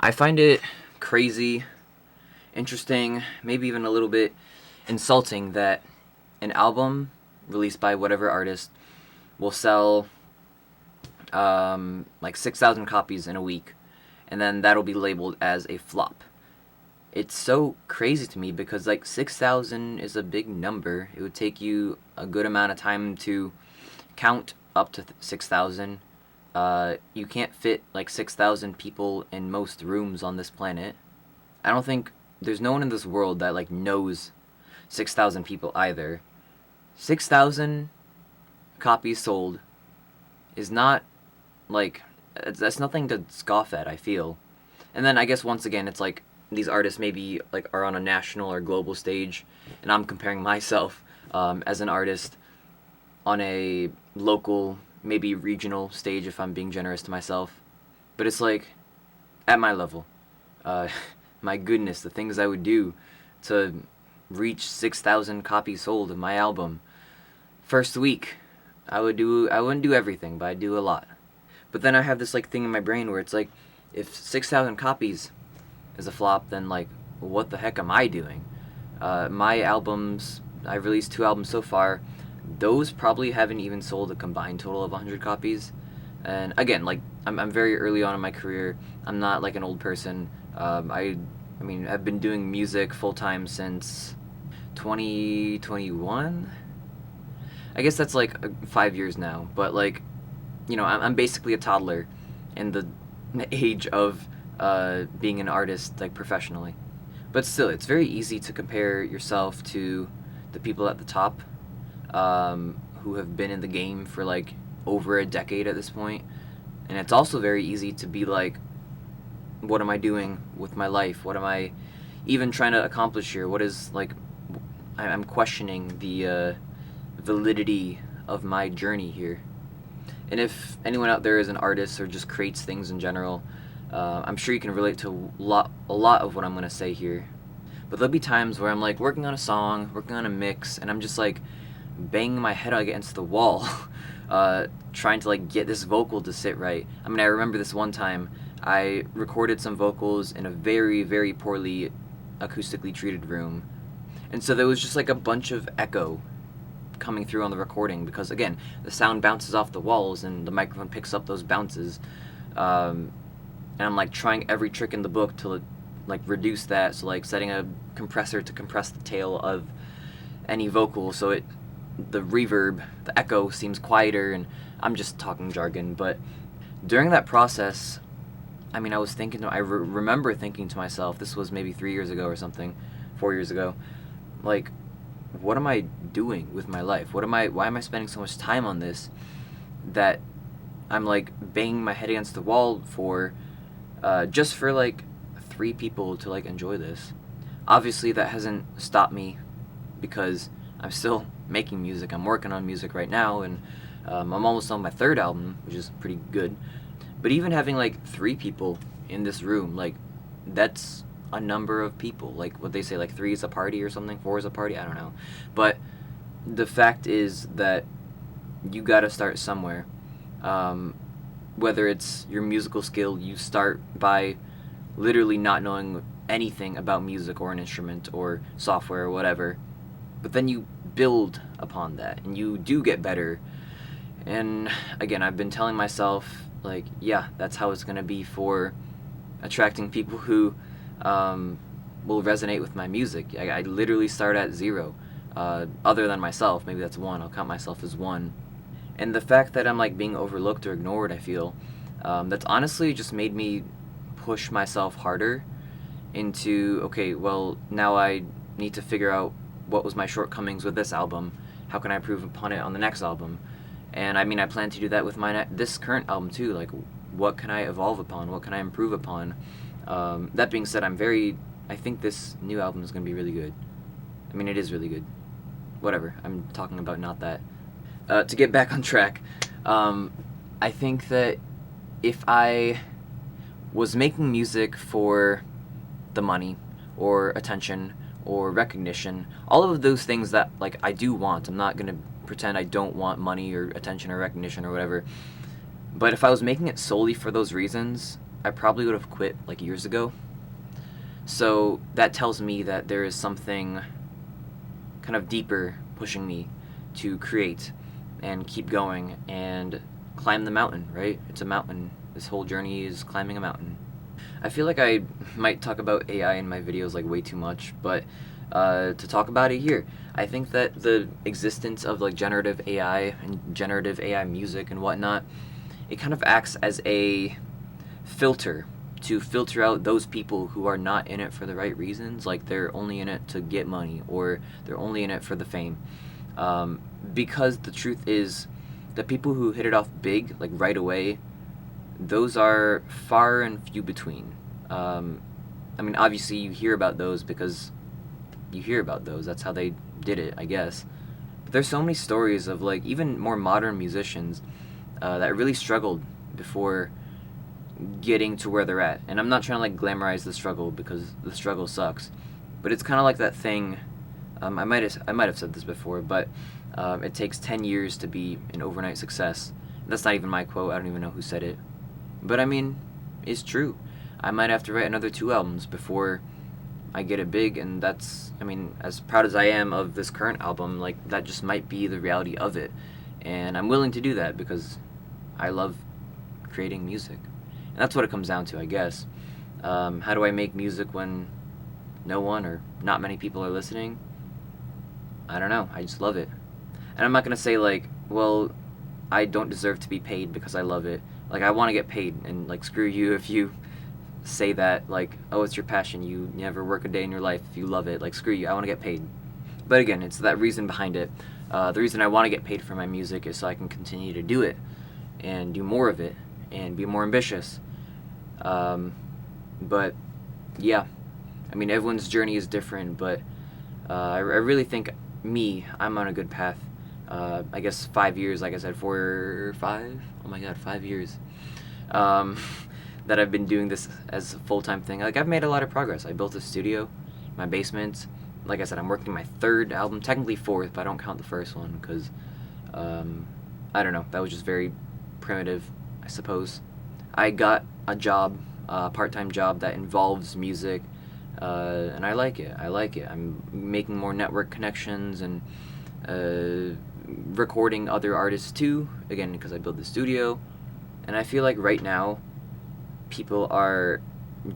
I find it crazy, interesting, maybe even a little bit insulting that an album released by whatever artist will sell like 6,000 copies in a week, and then that'll be labeled as a flop. It's so crazy to me because like 6,000 is a big number. It would take you a good amount of time to count up to 6,000. You can't fit like 6,000 people in most rooms on this planet. I don't think there's no one in this world that like knows 6,000 people either. 6,000 copies sold is not like that's nothing to scoff at, I feel. And then I guess once again it's like these artists maybe like are on a national or global stage, and I'm comparing myself as an artist on a local, maybe regional stage if I'm being generous to myself. But it's like at my level, uh, my goodness, the things I would do to reach 6,000 copies sold of my album. First week, I wouldn't do everything, but I'd do a lot. But then I have this like thing in my brain where it's like, if 6,000 copies is a flop, then like, what the heck am I doing? My albums, I've released 2 albums so far. Those probably haven't even sold a combined total of 100 copies. And again, like I'm very early on in my career. I'm not like an old person. I mean, I've been doing music full time since 2021. I guess that's like 5 years now. But like, I'm basically a toddler in the age of being an artist like professionally. But still, it's very easy to compare yourself to the people at the top, who have been in the game for like over a decade at this point. And it's also very easy to be like, what am I doing with my life? What am I even trying to accomplish here? What is like, I'm questioning the validity of my journey here. And if anyone out there is an artist or just creates things in general, I'm sure you can relate to a lot of what I'm going to say here. But there'll be times where I'm like working on a song, working on a mix, and I'm just like banging my head against the wall, trying to like get this vocal to sit right. I mean, I remember this one time I recorded some vocals in a very, very poorly acoustically treated room, and so there was just like a bunch of echo coming through on the recording because again, the sound bounces off the walls and the microphone picks up those bounces. And I'm like trying every trick in the book to like reduce that. So like setting a compressor to compress the tail of any vocal so the reverb, the echo seems quieter, and I'm just talking jargon. But during that process, I mean, I remember thinking to myself, this was maybe 3 years ago or something, 4 years ago, like, what am I doing with my life? Why am I spending so much time on this that I'm like banging my head against the wall for, just for like 3 people to like enjoy this? Obviously that hasn't stopped me because I'm still making music. I'm working on music right now, and I'm almost on my 3rd album, which is pretty good. But even having like 3 people in this room, like that's a number of people. Like what they say, like 3 is a party or something, 4 is a party. I don't know. But the fact is that you gotta start somewhere. Whether it's your musical skill, you start by literally not knowing anything about music or an instrument or software or whatever. But then you build upon that and you do get better. And again, I've been telling myself, like, yeah, that's how it's going to be for attracting people who will resonate with my music. I literally start at 0. Other than myself, maybe that's 1. I'll count myself as 1. And the fact that I'm like being overlooked or ignored, I feel, that's honestly just made me push myself harder into, okay, well, now I need to figure out what was my shortcomings with this album. How can I improve upon it on the next album? And I mean, I plan to do that with this current album too. Like, what can I evolve upon? What can I improve upon? That being said, I think this new album is going to be really good. I mean, it is really good. Whatever, I'm talking about not that. To get back on track, I think that if I was making music for the money or attention or recognition, all of those things that like I do want. I'm not gonna pretend I don't want money or attention or recognition or whatever. But if I was making it solely for those reasons, I probably would have quit like years ago. So that tells me that there is something kind of deeper pushing me to create and keep going and climb the mountain, right? It's a mountain. This whole journey is climbing a mountain. I feel like I might talk about AI in my videos like way too much, but to talk about it here, I think that the existence of like generative AI and generative AI music and whatnot, it kind of acts as a filter to filter out those people who are not in it for the right reasons, like they're only in it to get money or they're only in it for the fame. Because the truth is, the people who hit it off big, like right away, those are far and few between. I mean, obviously, you hear about those because you hear about those. That's how they did it, I guess. But there's so many stories of like even more modern musicians that really struggled before getting to where they're at. And I'm not trying to like glamorize the struggle because the struggle sucks, but it's kind of like that thing. I might have said this before, but it takes 10 years to be an overnight success. That's not even my quote. I don't even know who said it, but I mean, it's true. I might have to write another 2 albums before I get it big, and that's, I mean, as proud as I am of this current album, like that just might be the reality of it, and I'm willing to do that because I love creating music. And that's what it comes down to, I guess. How do I make music when no one or not many people are listening? I don't know. I just love it. And I'm not going to say, like, well, I don't deserve to be paid because I love it. Like, I want to get paid, and, like, screw you if you say that, like, oh, it's your passion. You never work a day in your life if you love it. Like, screw you. I want to get paid. But again, it's that reason behind it. The reason I want to get paid for my music is so I can continue to do it and do more of it and be more ambitious. But yeah, I mean, everyone's journey is different, but I really think I'm on a good path. I guess 5 years, like I said, 4 or 5. Oh my God, 5 years. That I've been doing this as a full-time thing. Like, I've made a lot of progress. I built a studio in my basement. Like I said, I'm working my 3rd album, technically 4th, but I don't count the first one because I don't know. That was just very primitive, I suppose. I got a job, a part-time job that involves music, and I like it. I like it. I'm making more network connections and recording other artists too, again, because I built the studio. And I feel like right now, people are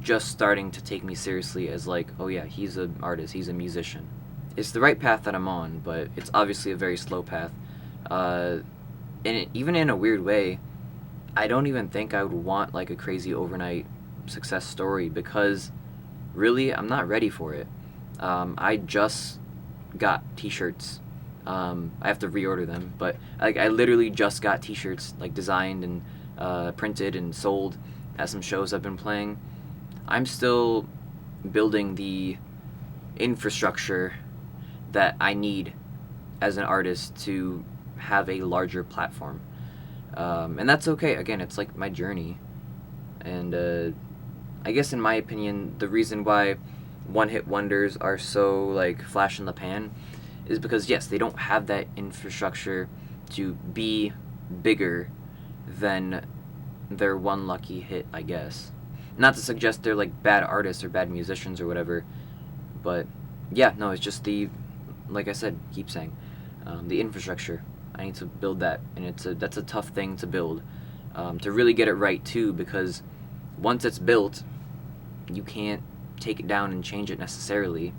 just starting to take me seriously as like, oh yeah, he's an artist, he's a musician. It's the right path that I'm on, but it's obviously a very slow path. And even in a weird way, I don't even think I would want like a crazy overnight success story because really, I'm not ready for it. I just got t-shirts. I have to reorder them, but like I literally just got t-shirts like designed and printed and sold at some shows I've been playing. I'm still building the infrastructure that I need as an artist to have a larger platform. And that's okay. Again, it's like my journey. And I guess in my opinion, the reason why one-hit wonders are so like flash in the pan is because yes, they don't have that infrastructure to be bigger than their one lucky hit, I guess. Not to suggest they're like bad artists or bad musicians or whatever, but yeah, no, it's just like I said, keep saying, the infrastructure. I need to build that, and that's a tough thing to build, to really get it right too, because once it's built, you can't take it down and change it necessarily,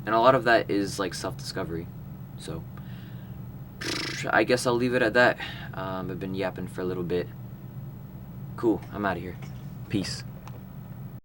and a lot of that is like self-discovery. So I guess I'll leave it at that. I've been yapping for a little bit. Cool, I'm out of here. Peace.